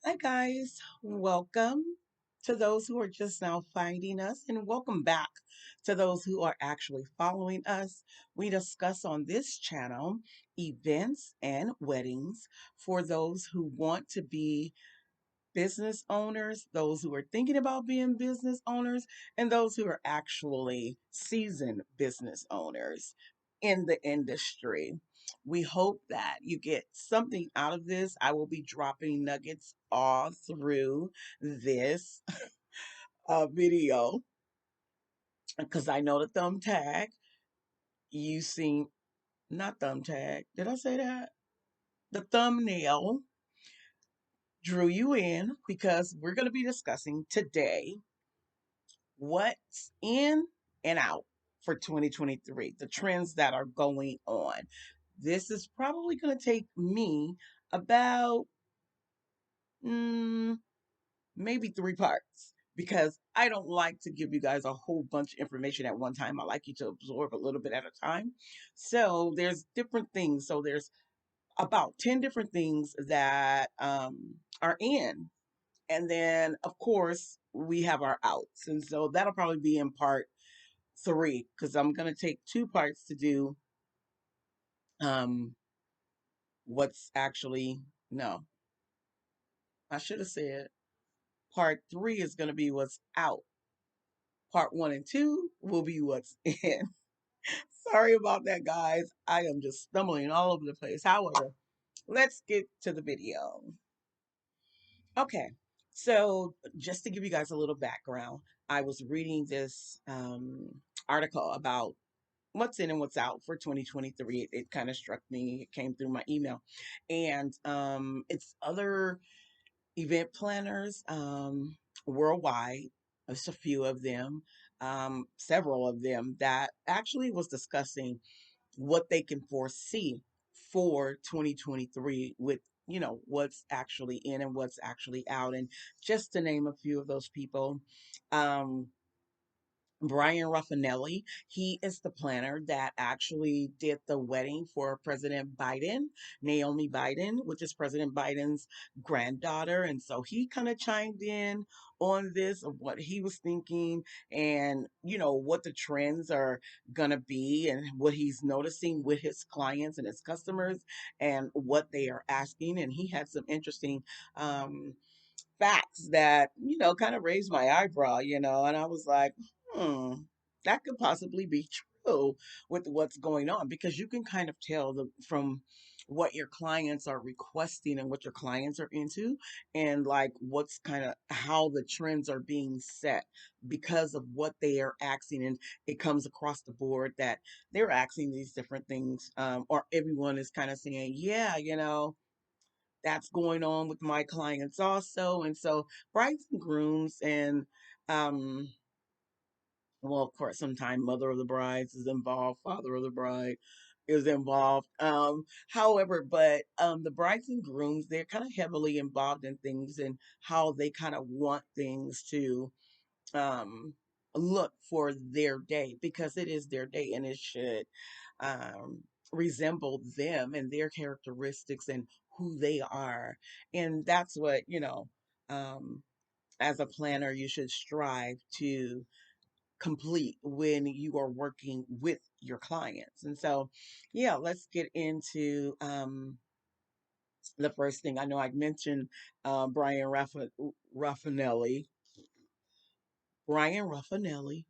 Hi, guys. Welcome to those who are just now finding us, and welcome back to those who are actually following us. We discuss on this channel events and weddings for those who want to be business owners, those who are thinking about being business owners, and those who are actually seasoned business owners in the industry. We hope that you get something out of this. I will be dropping nuggets all through this video because I know the thumb tag. You seen, not thumb tag, did I say that? The thumbnail drew you in because we're going to be discussing today what's in and out for 2023, the trends that are going on. This is probably going to take me about mm, maybe three parts because I don't like to give you guys a whole bunch of information at one time. I like you to absorb a little bit at a time. So there's different things. So there's about 10 different things that are in. And then, of course, we have our outs. And so that'll probably be in part three because I'm going to take two parts to do um what's actually no, I should have said part three is going to be what's out. Part one and two will be what's in. Sorry about that, guys. I am just stumbling all over the place. However, let's get to the video. Okay, so just to give you guys a little background, I was reading this article about what's in and what's out for 2023. It kind of struck me. It came through my email, and it's other event planners worldwide. There's a few of them, several of them that actually was discussing what they can foresee for 2023 with what's actually in and what's actually out, and just to name a few of those people. um Brian Raffinelli, he is the planner that actually did the wedding for President Biden, Naomi Biden, which is President Biden's granddaughter. And so he kind of chimed in on this of what he was thinking and, what the trends are going to be and what he's noticing with his clients and his customers and what they are asking. And he had some interesting facts that, kind of raised my eyebrow, and I was like, hmm, that could possibly be true with what's going on because you can kind of tell from what your clients are requesting and what your clients are into and like what's kind of how the trends are being set because of what they are asking, and it comes across the board that they're asking these different things, or everyone is kind of saying, yeah, that's going on with my clients also. And so brides and grooms and um well, of course, sometimes mother of the brides is involved, father of the bride is involved. However, but the brides and grooms, they're kind of heavily involved in things and how they kind of want things to um look for their day because it is their day and it should um resemble them and their characteristics and who they are. And that's what, um as a planner you should strive to complete when you are working with your clients. And so, yeah, let's get into the first thing. I know I mentioned Brian Raffinelli. Brian Raffinelli.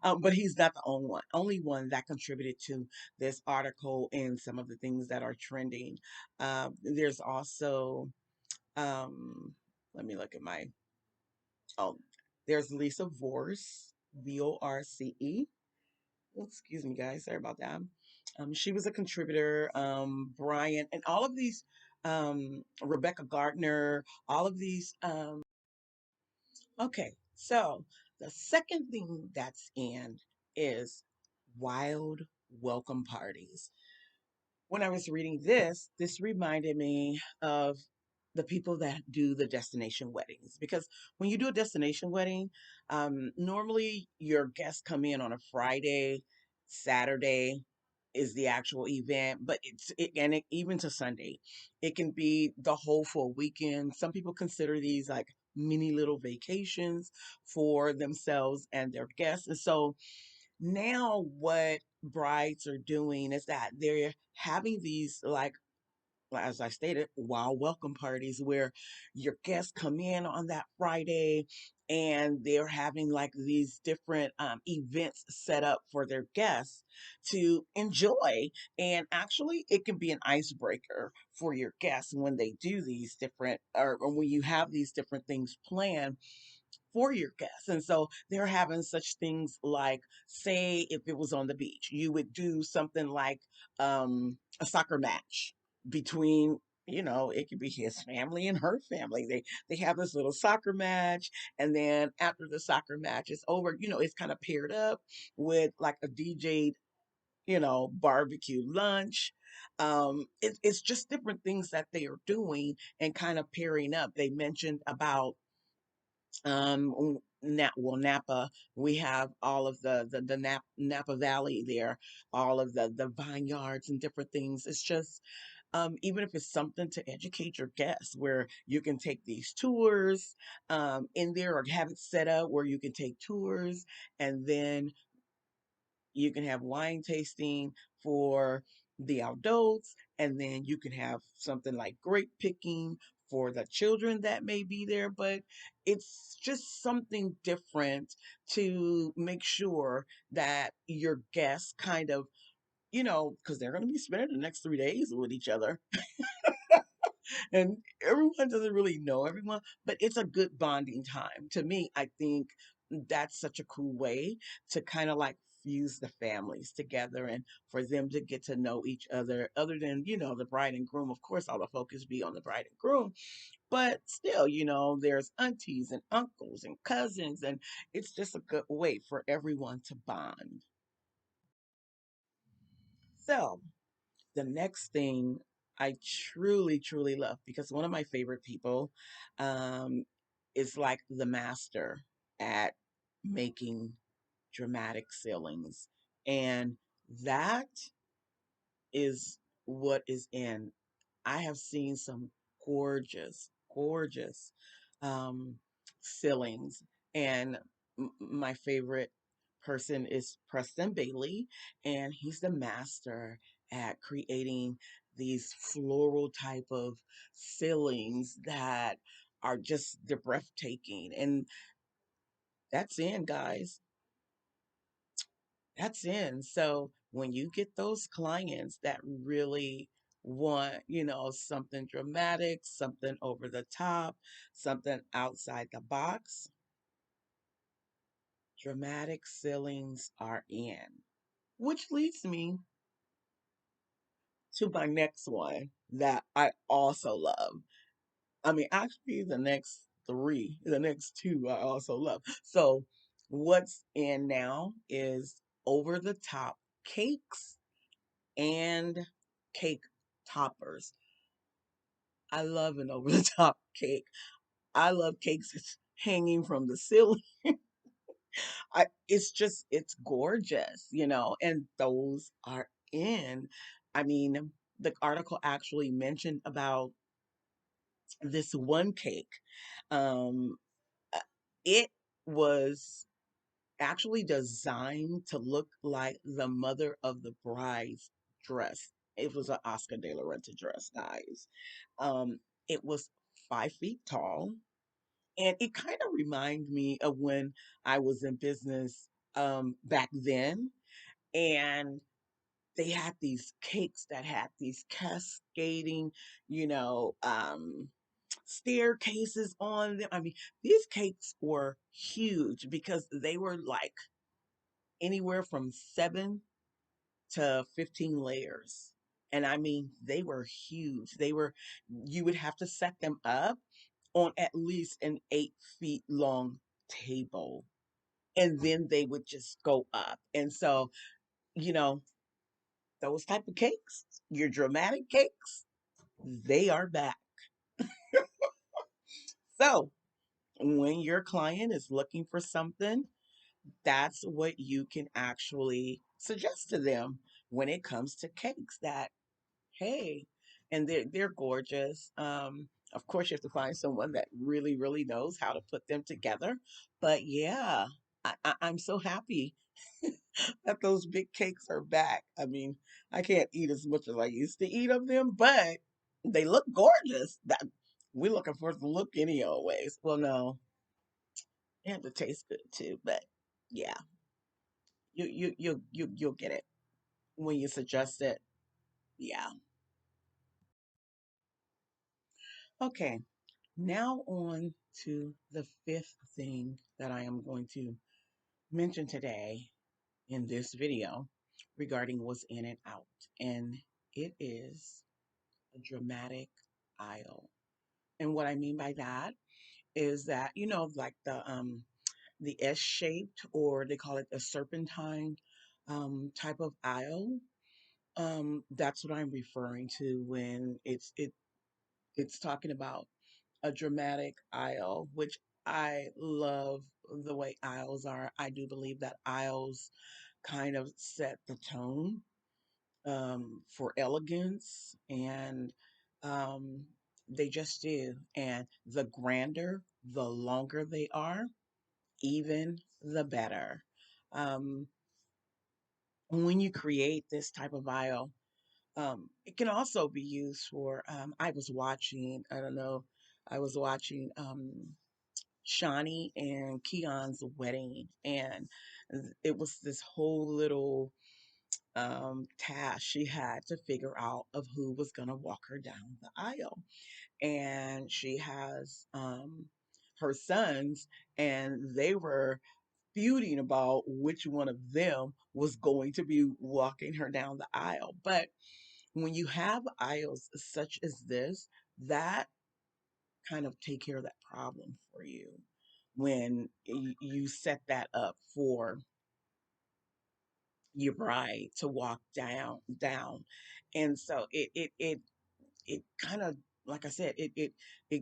But he's not the only one that contributed to this article and some of the things that are trending. There's also, let me look at my, oh, there's Lisa Vorce, Vorce. Excuse me, guys. Sorry about that. She was a contributor. Brian, and all of these, Rebecca Gardner, all of these. Okay, so the second thing that's in is wild welcome parties. When I was reading this reminded me of the people that do the destination weddings. Because when you do a destination wedding, normally your guests come in on a Friday, Saturday. is the actual event, but even to Sunday, it can be the whole full weekend. Some people consider these like mini little vacations for themselves and their guests. And so now what brides are doing is that they're having these, like as I stated, wow welcome parties where your guests come in on that Friday, and they're having like these different events set up for their guests to enjoy. And actually, it can be an icebreaker for your guests when they do these different, or when you have these different things planned for your guests. And so they're having such things like, say, if it was on the beach, you would do something like a soccer match between, it could be his family and her family. They have this little soccer match, and then after the soccer match is over, it's kind of paired up with like a DJ, barbecue lunch. It's just different things that they are doing and kind of pairing up. They mentioned about Napa, we have all of the Napa Valley there, all of the vineyards and different things. It's just even if it's something to educate your guests, where you can take these tours in there, or have it set up where you can take tours, and then you can have wine tasting for the adults, and then you can have something like grape picking for the children that may be there. But it's just something different to make sure that your guests kind of, because they're going to be spending the next 3 days with each other, and everyone doesn't really know everyone, but it's a good bonding time. To me, I think that's such a cool way to kind of like fuse the families together, and for them to get to know each other than, the bride and groom. Of course, all the focus be on the bride and groom, but still, there's aunties and uncles and cousins, and it's just a good way for everyone to bond. So, the next thing I truly, truly love, because one of my favorite people um, is like the master at making dramatic ceilings. And that is what is in. I have seen some gorgeous, gorgeous um, ceilings, and my favorite person is Preston Bailey, and he's the master at creating these floral type of ceilings that are just they're breathtaking. And that's in, guys. That's in. So when you get those clients that really want, something dramatic, something over the top, something outside the box, dramatic ceilings are in. Which leads me to my next one that I also love. I mean, actually, the next two I also love. So, what's in now is over the top cakes and cake toppers. I love an over the top cake. I love cakes that's hanging from the ceiling. It's gorgeous, and those are in. I mean, the article actually mentioned about this one cake. Um, uh, it was actually designed to look like the mother of the bride's dress. It was an Oscar de la Renta dress, guys. Um, it was 5 feet tall, and it kind of reminded me of when I was in business back then, and they had these cakes that had these cascading, you know, um, staircases on them. I mean, these cakes were huge because they were like anywhere from 7 to 15 layers. And I mean, they were huge. You would have to set them up on at least an 8 feet long table. And then they would just go up. And so, you know, those type of cakes, your dramatic cakes, they are back. So when your client is looking for something, that's what you can actually suggest to them. when it comes to cakes that, hey, and they're gorgeous. Of course, you have to find someone that really, really knows how to put them together. But yeah, I'm so happy that those big cakes are back. I mean, I can't eat as much as I used to eat of them, but they look gorgeous. That we're looking for the look any old ways. Well, no, and to taste good too. But yeah, you'll get it when you suggest it. Yeah. Okay. Now on to the fifth thing that I am going to mention today in this video regarding what's in and out, and it is a dramatic aisle. And what I mean by that is that, like the S-shaped, or they call it a serpentine type of aisle. That's what I'm referring to when it's talking about a dramatic aisle, which I love the way aisles are. I do believe that aisles kind of set the tone for elegance, and um, they just do. And the grander, the longer they are, even the better. Um, when you create this type of aisle, it can also be used for. I was watching, I don't know, I was watching Shawnee and Keon's wedding, and it was this whole little task she had to figure out of who was going to walk her down the aisle. And she has her sons, and they were feuding about which one of them was going to be walking her down the aisle. But when you have aisles such as this, that kind of take care of that problem for you when you set that up for your bride to walk down. And so it kind of, like I said, it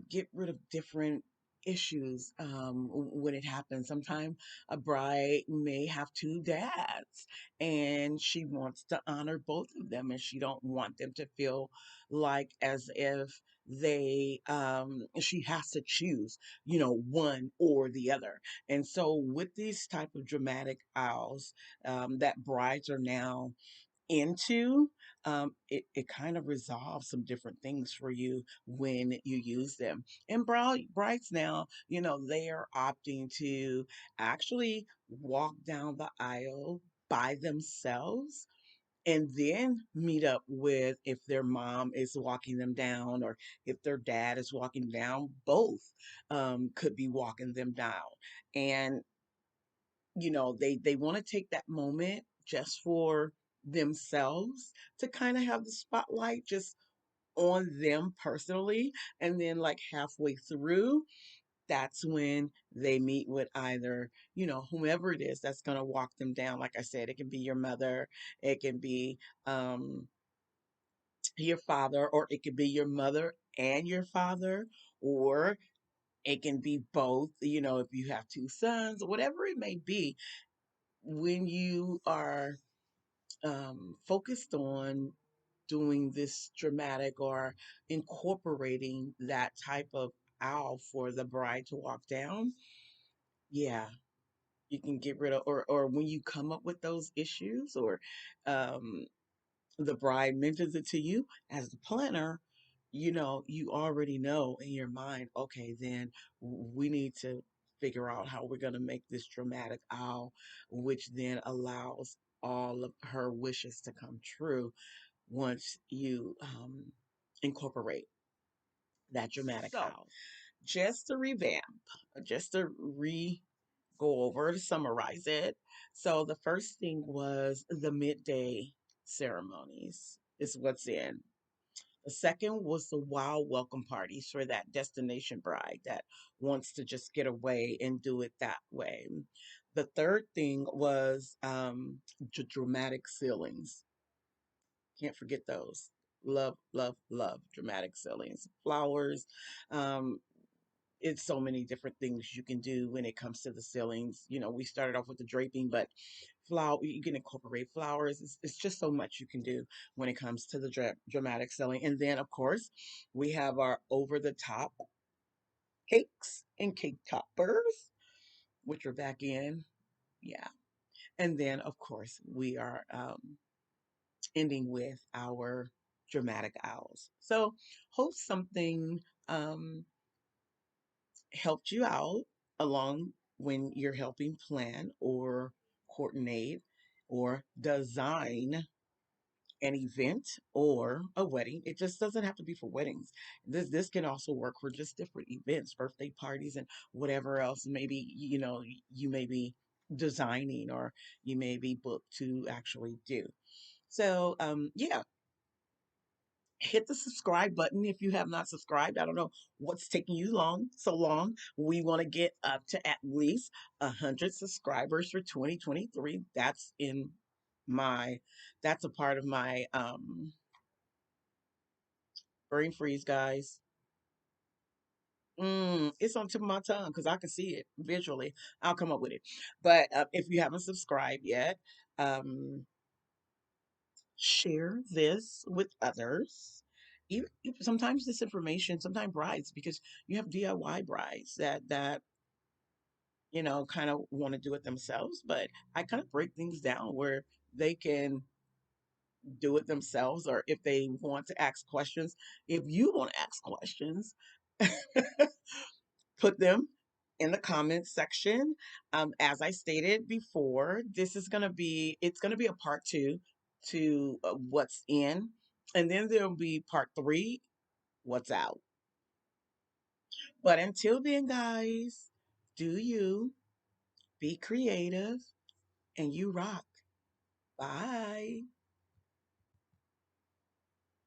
get rid of different issues when it happens. Sometimes a bride may have two dads, and she wants to honor both of them, and she don't want them to feel like as if she has to choose, one or the other. And so with these type of dramatic aisles that brides are now into, it kind of resolves some different things for you when you use them. And brides now, they are opting to actually walk down the aisle by themselves, and then meet up with, if their mom is walking them down or if their dad is walking down, both could be walking them down. And they want to take that moment just for themselves, to kind of have the spotlight just on them personally. And then like halfway through, that's when they meet with either, whomever it is that's going to walk them down. Like I said, it can be your mother, it can be your father, or it could be your mother and your father, or it can be both, if you have two sons, whatever it may be. When you are focused on doing this dramatic, or incorporating that type of aisle for the bride to walk down, yeah, you can get rid of, or when you come up with those issues, or um, the bride mentions it to you as the planner, you already know in your mind, okay, then we need to figure out how we're going to make this dramatic aisle, which then allows all of her wishes to come true once you incorporate that dramatic aisle. Just to revamp, just to go over, to summarize it. So the first thing was the midday ceremonies is what's in. The second was the wild welcome parties for that destination bride that wants to just get away and do it that way. The third thing was dramatic ceilings. Can't forget those. Love, love, love dramatic ceilings. Flowers. Um, it's so many different things you can do when it comes to the ceilings. We started off with the draping, but flower. You can incorporate flowers. It's just so much you can do when it comes to the dramatic selling. And then, of course, we have our over the top cakes and cake toppers, which are back in. Yeah. And then, of course, we are ending with our dramatic owls. So, hope something um, helped you out along when you're helping plan or coordinate or design an event or a wedding. It just doesn't have to be for weddings. This can also work for just different events, birthday parties and whatever else maybe you may be designing or you may be booked to actually do. So yeah, hit the subscribe button if you have not subscribed. I don't know what's taking you so long. We want to get up to at least 100 subscribers for 2023. My that's a part of my brain freeze, guys. It's on the tip of my tongue because I can see it visually. I'll come up with it. But if you haven't subscribed yet, um, share this with others. Sometimes this information, sometimes brides, because you have DIY brides that kind of want to do it themselves. But I kind of break things down where they can do it themselves, or if they want to ask questions. If you want to ask questions, put them in the comments section. As I stated before, it's gonna be a part two to what's in, and then there'll be part three, what's out. But until then, guys, do you be creative and you rock. Bye.